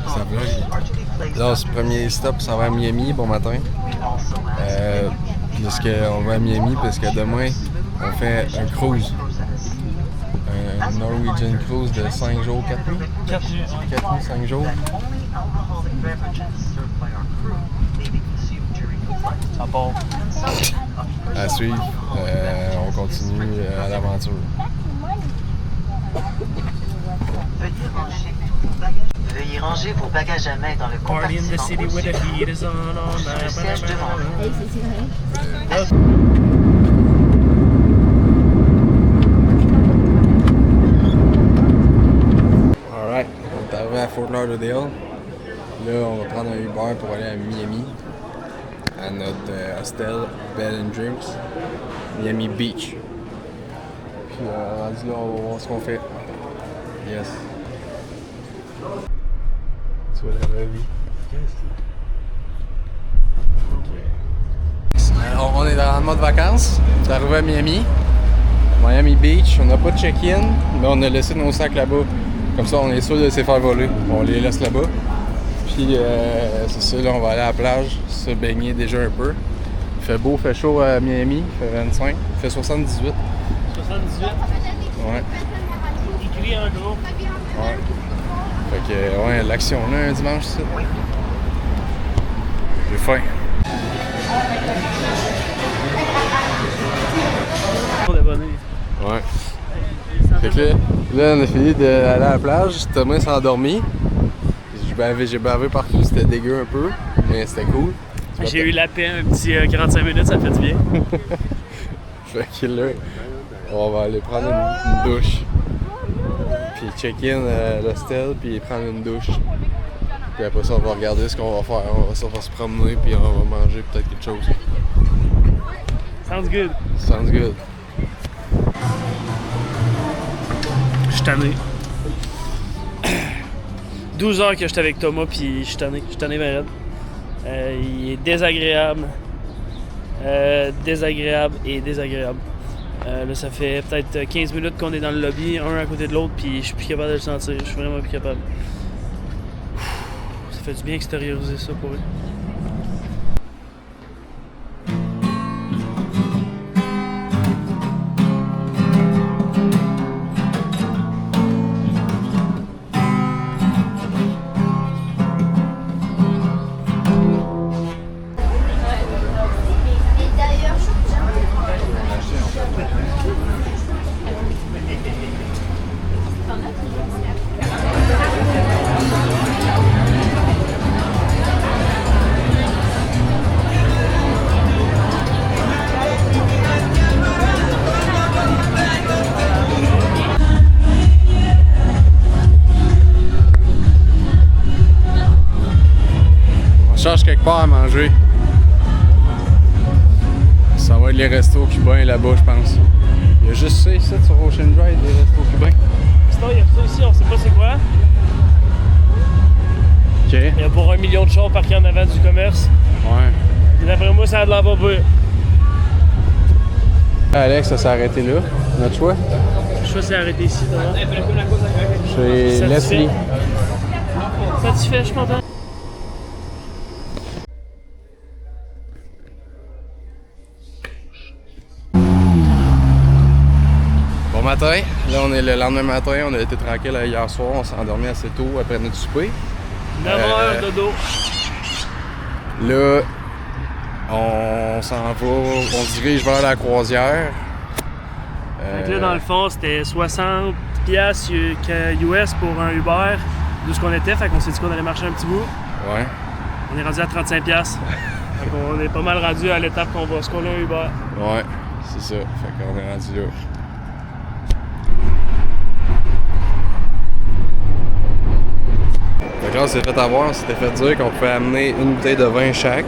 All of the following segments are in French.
Ça vlog. Là, c'est le premier stop, ça va à Miami, bon matin. Parce qu'on va à Miami, parce que demain, on fait un cruise. Un Norwegian cruise de 5 jours, 4 nuits? 4 nuits. 4 nuits, 5 jours. Ça part. À suivre. On continue à l'aventure. Veuillez ranger vos bagages à main dans le Party in the compartiment city where the au-dessus. heat is on all Sur le night. siège devant vous. Alright, on est arrivé à Fort Lauderdale. Là, on va prendre un Uber pour aller à Miami, à notre hostel Bed and Drinks, Miami Beach. Puis rendu là, on va voir ce qu'on fait. Yes. Tu vois la vraie vie. Alors, on est dans le mode vacances. On est arrivé à Miami Beach. On n'a pas de check-in, mais on a laissé nos sacs là-bas. Comme ça, on est sûr de les faire voler. On les laisse là-bas. Puis, c'est ça, là, on va aller à la plage, se baigner déjà un peu. Il fait beau, il fait chaud à Miami, il fait 25, il fait 78. 78. Ouais. Écrit en gros. Ouais. Fait que, ouais, l'action là, un dimanche, ça. J'ai faim. Trop d'abonnés. Ouais. Fait que là, on a fini d'aller à la plage. Thomas s'est endormi. J'ai bavé partout, c'était dégueu un peu, mais c'était cool. J'ai eu la paix un petit 45 minutes, ça fait du bien. Fait que là, on va aller prendre une douche. Puis check-in à l'hostel, puis prendre une douche. Puis après ça, on va regarder ce qu'on va faire. On va se promener, puis on va manger peut-être quelque chose. Sounds good. Sounds good. Je suis tanné. 12 heures que j'étais avec Thomas, puis je suis tanné. Je suis tanné, ben raide. Il est désagréable. Désagréable et désagréable. Là, ça fait peut-être 15 minutes qu'on est dans le lobby, un à côté de l'autre, puis je suis plus capable de le sentir. Je suis vraiment plus capable. Ça fait du bien extérioriser ça pour eux. Cherche quelque part à manger. Ça va être les restos cubains là-bas, je pense. Il y a juste ça ici sur Ocean Drive, des restos cubains. Sinon, il y a ça ici, on sait pas c'est quoi. Ok. Il y a pour 1 million de chars parqués en avant du commerce. Ouais. Et d'après moi, ça a de l'air pas pire. Alex, ça s'est arrêté là. Notre choix? Je crois que c'est arrêté ici, d'abord. Chez Leslie. Satisfait, je suis content. Bon matin. Là, on est le lendemain matin. On a été tranquille hier soir. On s'est endormi assez tôt après notre souper. 9 heures de dos. Là, on s'en va. On se dirige vers la croisière. Fait que là, dans le fond, c'était 60$ US pour un Uber d'où ce qu'on était. Fait qu'on s'est dit qu'on allait marcher un petit bout. Ouais. On est rendu à 35$. Fait qu'on est pas mal rendu à l'étape qu'on va. Est-ce qu'on a un Uber? Ouais, c'est ça. Fait qu'on est rendu là. Fait que là, on s'est fait avoir, on s'était fait dire qu'on pouvait amener une bouteille de vin chaque.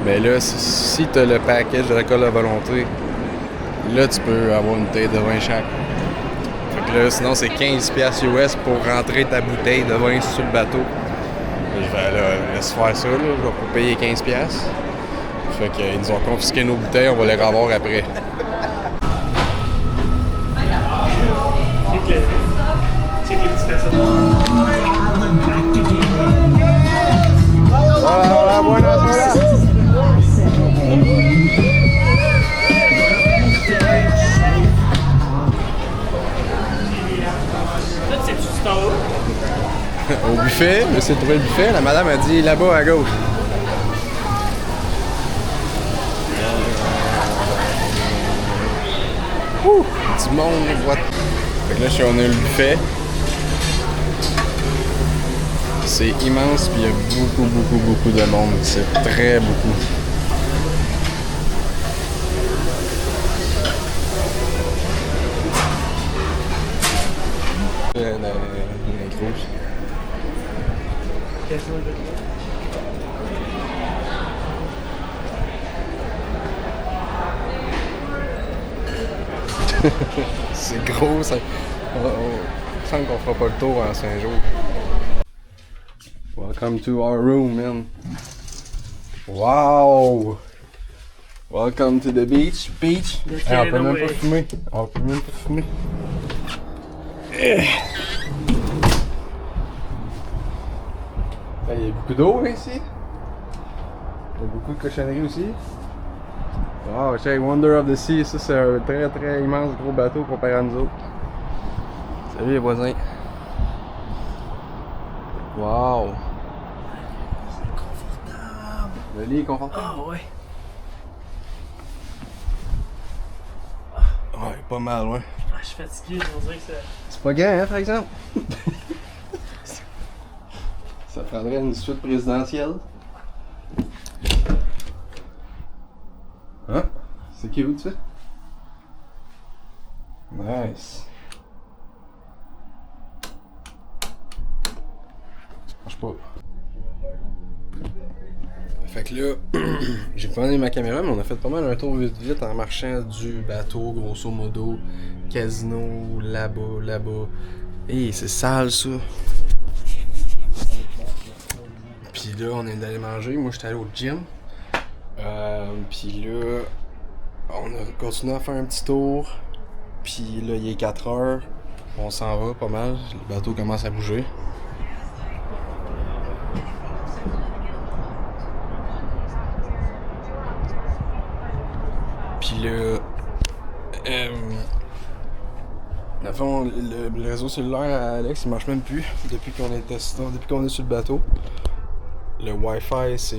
Mais là, si tu as le package de l'alcool à volonté, là, tu peux avoir une bouteille de vin chaque. Fait que là, sinon, c'est 15$ US pour rentrer ta bouteille de vin sur le bateau. Je vais là, laisse faire ça, là. Je vais pas payer 15$. Fait qu'ils nous ont confisqué nos bouteilles, on va les revoir après. C'est que les au buffet. Là, c'est trouvé le buffet. La madame a dit là-bas à gauche. Ouh! Du monde, what? Fait que là, on a le buffet. C'est immense, puis il y a beaucoup de monde. C'est très beaucoup. C'est gros, ça. On sent qu'on fera pas le tour en 5 jours. Welcome to our room, man. Wow! Welcome to the beach. Beach. Hey, on peut même pas fumer. On peut même pas fumer. Il y a beaucoup d'eau ici. Il y a beaucoup de cochonneries aussi. Wow, check, Wonder of the Sea, ça c'est un très immense gros bateau comparé à nous autres. Salut les voisins. Wow. C'est confortable. Le lit est confortable. Ah ouais. Ouais, pas mal, ouais. Ah, je suis fatigué, on dirait que ça... C'est pas grand, hein, par exemple. Ça prendrait une suite présidentielle. Hein? C'est cute, ça? Nice. Marche pas. Fait que là, j'ai pas amené ma caméra, mais on a fait pas mal un tour vite en marchant du bateau, grosso modo. Casino, là-bas. Hey, c'est sale, ça. Puis là, on est allé manger. Moi, j'étais allé au gym. Puis là, on a continué à faire un petit tour. Puis là, il est 4 heures. On s'en va pas mal. Le bateau commence à bouger. Puis là, dans le fond, le réseau cellulaire à Alex, il marche même plus depuis qu'on est sur le bateau. Le Wi-Fi, c'est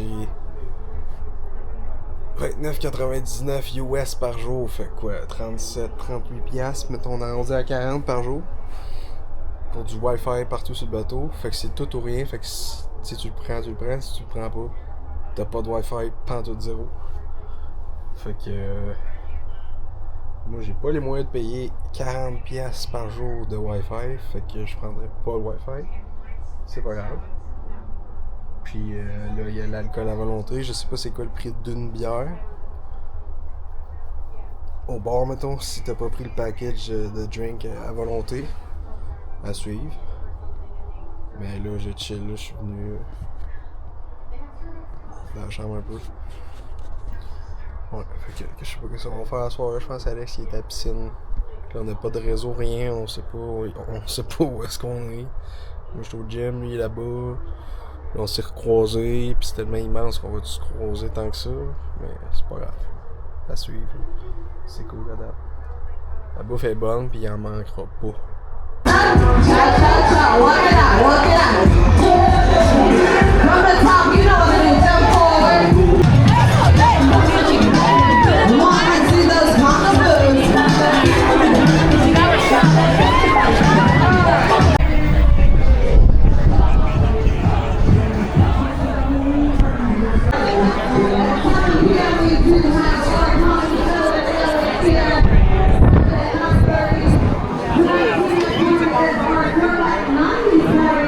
29,99 US par jour. Fait quoi, 37-38 piastres, mettons, on a arrondi à 40 par jour. Pour du Wi-Fi partout sur le bateau. Fait que c'est tout ou rien. Fait que si tu le prends, tu le prends. Si tu le prends pas, t'as pas de Wi-Fi, pantoute zéro. Fait que... moi, j'ai pas les moyens de payer 40 piastres par jour de Wi-Fi. Fait que je prendrais pas le Wi-Fi. C'est pas grave. Puis là, il y a l'alcool à volonté. Je sais pas c'est quoi le prix d'une bière. Au bar, mettons, si t'as pas pris le package de drink à volonté. À suivre. Mais là, je chill, là, je suis venu dans la chambre un peu. Ouais, fait que je sais pas ce qu'on va faire la soirée. Je pense qu'Alex il est à la piscine. Là, on n'a pas de réseau, rien. On sait pas où est-ce qu'on est. Moi, j'étais au gym, lui, là-bas. Là, on s'est recroisés, puis c'est tellement immense qu'on va se croiser tant que ça. Mais c'est pas grave. À suivre. C'est cool, là-dedans. La bouffe est bonne, puis il en manquera pas.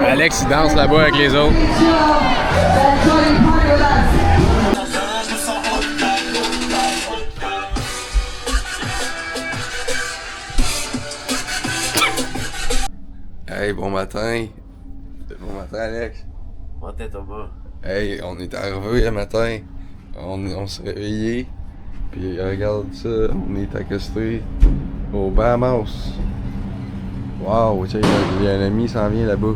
Alex, il danse là-bas avec les autres. Hey, bon matin. Bon matin, Alex. Bon matin, Thomas. Hey, on est arrivé le matin. On s'est réveillé. Puis regarde ça, on est accosté au Bahamas. Wow, il y a un ami qui s'en vient là-bas.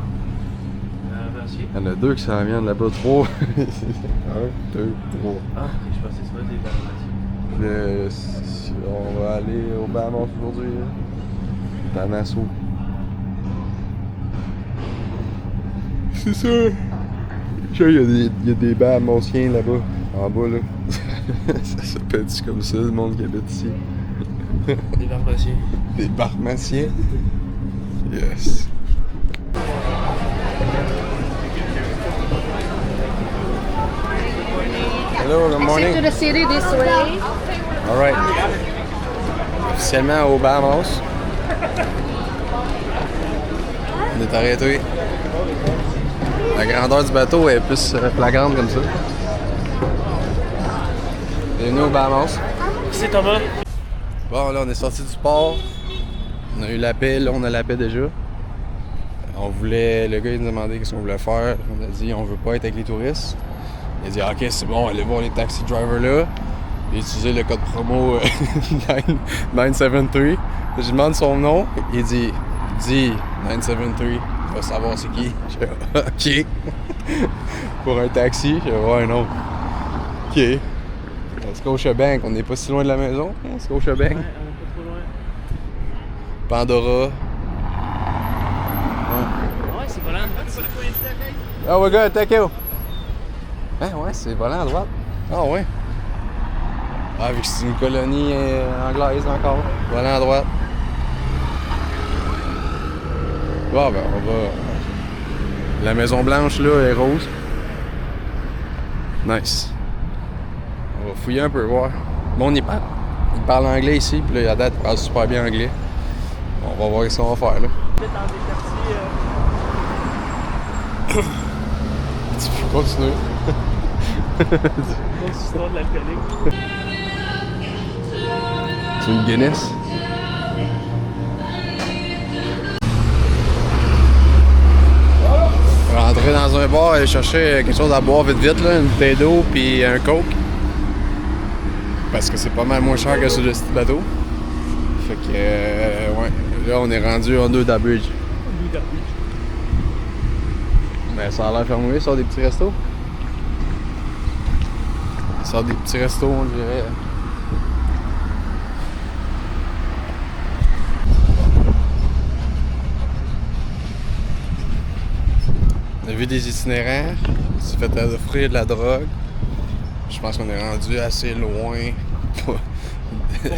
Merci. Il y en a deux qui s'en viennent là-bas, 3. 1, 2, 3. Ah, je pensais que c'était des Bahamas. On va aller au Bahamas aujourd'hui, là. Dans Nassau. c'est ça. Tu vois, il y a des bars à Mont-Sien là-bas, en bas là. Ça s'appelle comme ça, le monde qui habite ici. Des pharmaciens. Des pharmaciens? Yes. Hello, good morning. To the city this way. Alright. Officiellement au Bahamas. On est arrêté. La grandeur du bateau est plus flagrante comme ça. Bienvenue au Bahamas. C'est Thomas. Bon, là, on est sorti du port. On a eu la paix, là, on a la paix déjà. On voulait. Le gars, il nous demandait qu'est-ce qu'on voulait faire. On a dit, on veut pas être avec les touristes. Il a dit, ok, c'est bon, allez voir les taxi drivers là. Il a utilisé le code promo 973. Je lui demande son nom. Il dit 973. Il va savoir c'est qui. Je dis, ok. Pour un taxi, je vais voir un autre. Ok. Scotiabank, on n'est pas si loin de la maison. Hein, Scotiabank. Ouais, on est pas trop loin. Pandora. Ouais, c'est volant. Oh, we're good, thank you. Hein, ouais, c'est volant à droite. Ah, ouais. Ah, vu que c'est une colonie anglaise encore. Volant à droite. Bon, ben, on va. La Maison Blanche, là, est rose. Nice. On va fouiller un peu, voir. Bon, il parle anglais ici, puis là, à date, il parle super bien anglais. On va voir ce qu'on va faire, là. Tu peux continuer. Grosse histoire de l'alcoolique. C'est une Guinness. On va rentrer dans un bar et aller chercher quelque chose à boire vite vite, là, une bouteille d'eau puis un coke. Parce que c'est pas mal moins cher que sur le petit bateau. Fait que, ouais, là on est rendu en Under the Bridge. Mais ça a l'air fermé, ça sort des petits restos. Ça sort des petits restos, on dirait. On a vu des itinérants, on s'est fait offrir de la drogue. Je pense qu'on est rendu assez loin Pour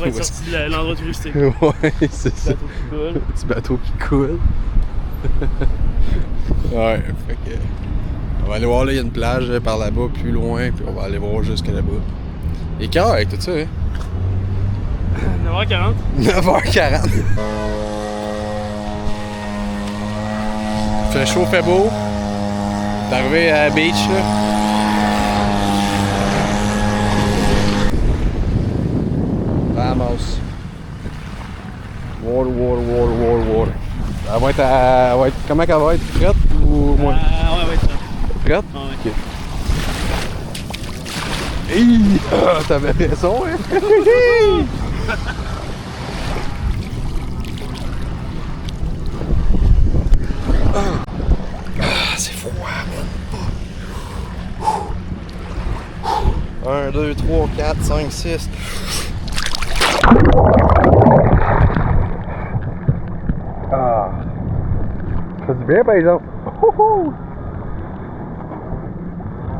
être sorti de l'endroit touristique. Ouais, c'est ça. Bateau qui coule. Petit bateau qui coule. Ouais, fait que. On va aller voir là, il y a une plage par là-bas, plus loin, puis on va aller voir jusque là-bas. Il est quelle heure avec tout ça, hein? 9h40. 9h40. Fait chaud, fait beau. T'es arrivé à la beach, là. Bahamas. Water. Elle va être comment qu'elle va être? Frette ou moins? Ouais, Frette? Ah, ouais. Ok. Hey! T'avais raison, hein? C'est froid, man. 1, 2, 3, 4, 5, 6. Ah. Ça fait du bien, par exemple.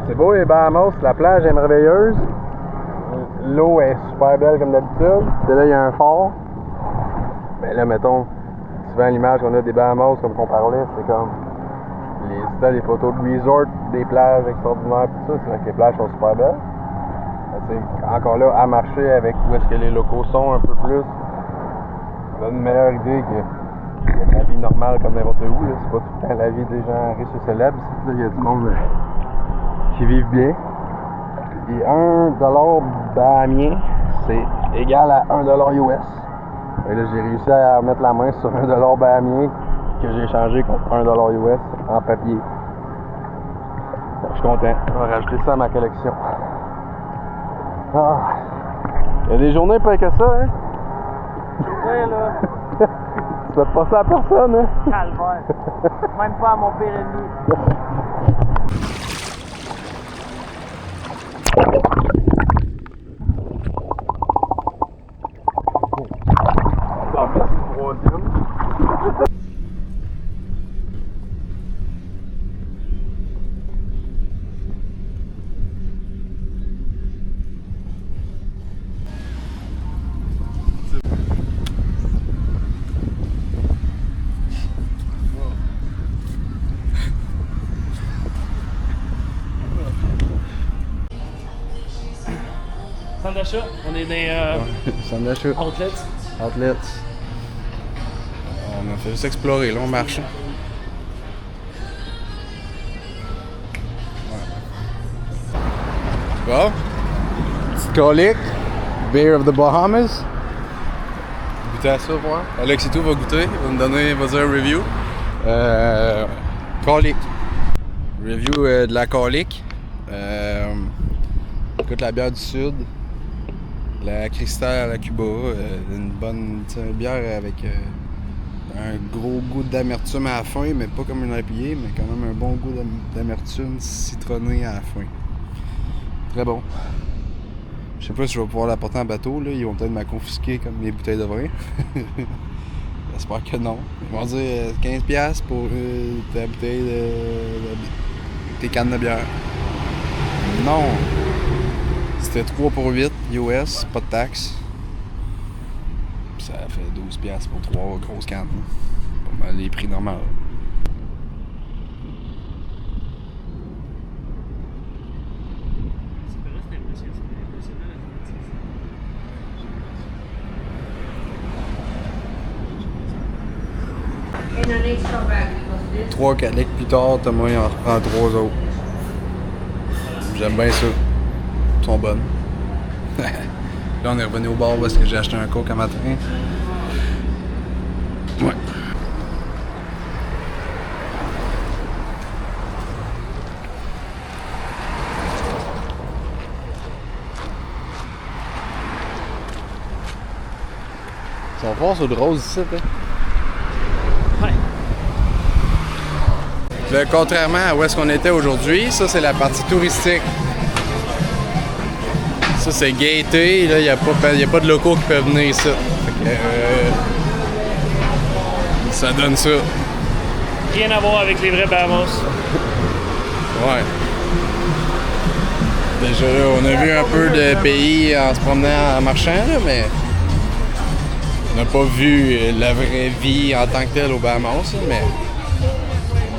C'est beau les Bahamas, la plage est merveilleuse. L'eau est super belle comme d'habitude. C'est là, il y a un phare. Mais là, mettons, souvent l'image qu'on a des Bahamas, comme qu'on parlait, c'est comme les photos de resort, des plages extraordinaires, tout ça. C'est vrai que les plages sont super belles. C'est encore là, à marcher avec où est-ce que les locaux sont un peu plus. On a une meilleure idée que la vie normale comme n'importe où. Là. C'est pas tout le temps la vie des gens riches et célèbres. Il y a du monde qui vivent bien. Et $1 bahamien, c'est égal à $1 US. Et là, j'ai réussi à mettre la main sur $1 bahamien que j'ai échangé contre $1 US en papier. Je suis content. Je vais rajouter ça à ma collection. Ah. Il y a des journées pas que ça, hein? Ouais, là. Tu vas te passer à personne, hein? Calvaire. Même pas à mon pire ennemi. centre d'achat. On est dans Centre d'achat. outlets. On a fait juste explorer, là, on marche. Bon. Petite colique. Beer of the Bahamas. Goûtez à ça, voir. Alex et tout va goûter. Il va nous donner, va dire un review. Colique. Review de la colique. Écoute, la bière du Sud. La Cristal à la Cuba. Une bonne bière avec un gros goût d'amertume à la fin, mais pas comme une IPA, mais quand même un bon goût d'amertume citronné à la fin. Très bon. Je sais pas si je vais pouvoir l'apporter en bateau, là. Ils vont peut-être me confisquer comme mes bouteilles de vin. J'espère que non. Ils vont dire 15$ pour ta bouteille tes cannes de bière. Non! C'était 3 pour 8 US, pas de taxe. Ça fait 12$ pour 3 grosses cannes. Pas mal les prix normaux. Trois caliques plus tard, Thomas il en reprend 3 autres. J'aime bien ça. Ils sont bonnes. Là on est revenu au bar parce que j'ai acheté un coke un matin. Ouais. Ils sont forts sur le rose ici, hein? Ouais. Là, contrairement à où est-ce qu'on était aujourd'hui, ça c'est la partie touristique. Ça c'est gaieté, là il n'y a pas de locaux qui peuvent venir ici. Ça donne ça. Rien à voir avec les vrais Bahamas. Ouais. Déjà là, on a vu un peu de pays en se promenant, en marchant, là, mais on n'a pas vu la vraie vie en tant que telle au Bahamas, là, mais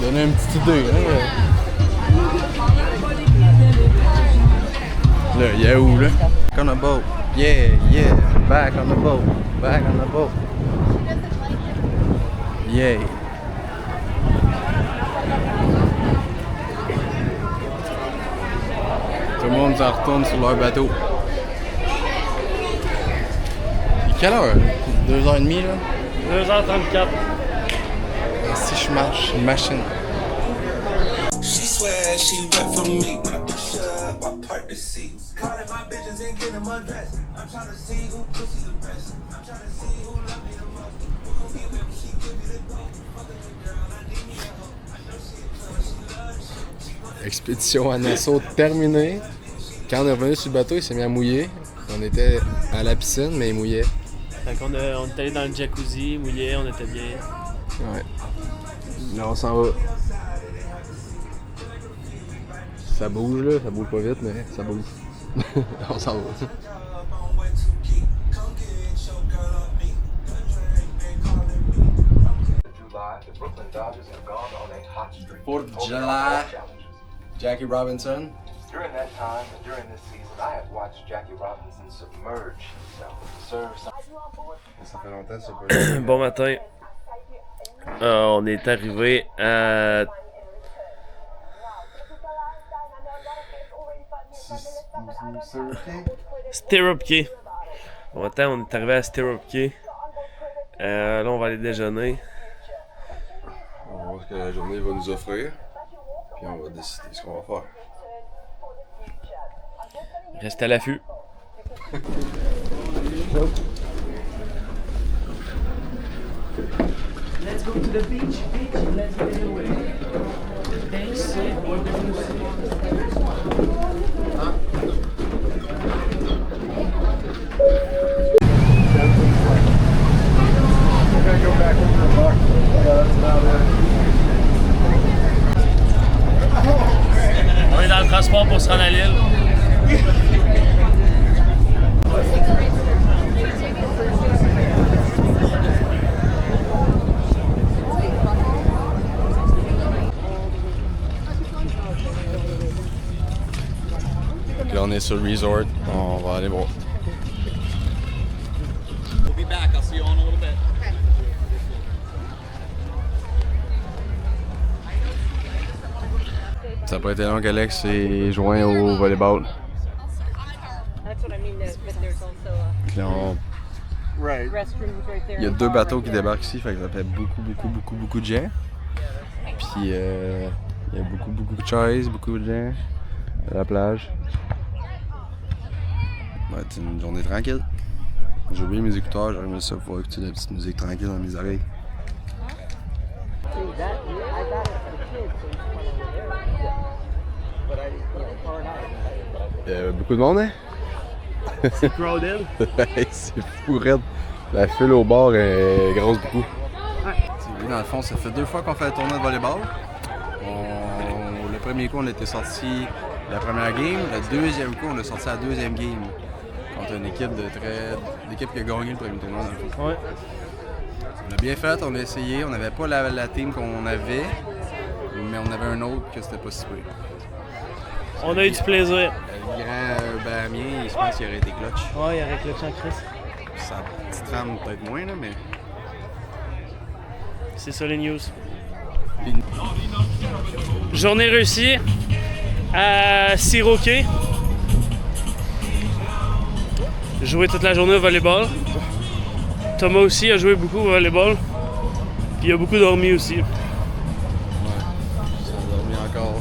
donner une petite idée. Là, il y a où là? Back on the boat. Yeah, yeah. Back on the boat. Back on the boat. Yeah. Tout le monde s'en retourne sur leur bateau. Il est quelle heure? 2h30 là? 2h34. Si je marche, une machine. She swear she went for me when I push up, I part the seats. Calling my bitches and getting them undressed. I'm trying to see who pussy the best. I'm trying to see who love me the most. Who gon' give me, she give me the dope. Fucking the girl, I need me a hoe. I know she a cause, she loves shit. Expédition à Nassau terminée. Quand on est revenu sur le bateau, il s'est mis à mouiller. On était à la piscine, mais il mouillait. Fait qu'on on est allé dans le jacuzzi, mouillé, on était bien. Ouais. Là, on s'en va. Ça bouge là, ça bouge pas vite, mais ça bouge. On s'en va. Fourth of July, Jackie Robinson. During that time and during this season, I have watched Jackie Robinson submerge himself to serve some. Ça fait longtemps, c'est pas. Bon matin. On est arrivé à Stirrup Cay. Bon matin, on est arrivé à Stirrup Cay. Là, on va aller déjeuner. On va voir ce que la journée va nous offrir. Puis on va décider ce qu'on va faire. Restez à l'affût. Let's go to the beach, let's get away. On est dans le transport pour se rendre à l'île. Là, on est sur le resort. On va aller voir. back. I'll see you all in a little bit. Ça n'a pas été long qu'Alex s'est joint au volleyball. That's what I mean, but there's also a Puis là, restrooms right there. il y a 2 bateaux qui débarquent ici, fait que ça fait beaucoup de gens. Puis il y a beaucoup de chaises, beaucoup de gens à la plage. Ouais, c'est une journée tranquille. J'ai oublié mes écouteurs, j'aurais aimé ça pouvoir écouter de la petite musique tranquille dans mes oreilles. Beaucoup de monde, hein? C'est crowded. C'est fou, raide. La file au bord est grosse beaucoup. Oui, dans le fond, ça fait 2 fois qu'on fait le tournoi de volleyball. Le premier coup, on était sorti la première game. Le deuxième coup, on est sorti la deuxième game. Contre une équipe l'équipe qui a gagné le premier tournoi, dans le fond. Ouais. On a bien fait, on a essayé. On n'avait pas la team qu'on avait, mais on avait un autre que c'était pas si pire. On a eu du plaisir. Le grand Bahamien, je pense qu'il aurait été clutch. Ouais, il aurait clutché en Chris. Sa petite femme, peut-être moins, là, mais. C'est ça les news. Journée réussie à Siroquet. Joué toute la journée au volleyball. Thomas aussi a joué beaucoup au volleyball. Puis il a beaucoup dormi aussi. Ouais, ça a dormi encore.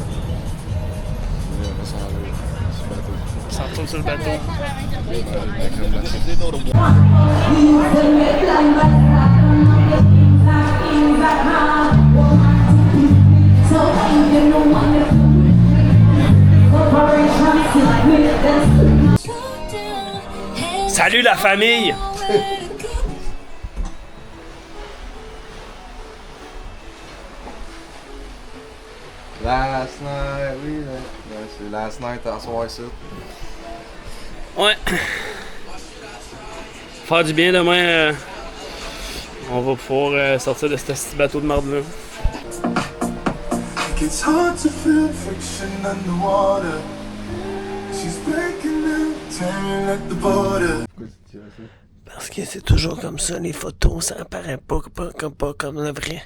Mais on va s'en aller sur le bateau. Ça retourne sur le bateau. Salut la famille! Last night, oui, c'est last night à soir ici. Ouais. Faire du bien demain. On va pouvoir sortir de ce petit bateau de marde là. It's hard to feel friction underwater. She's breaking out, tearing at the border. Parce que c'est toujours comme ça, les photos, ça apparaît pas comme le vrai.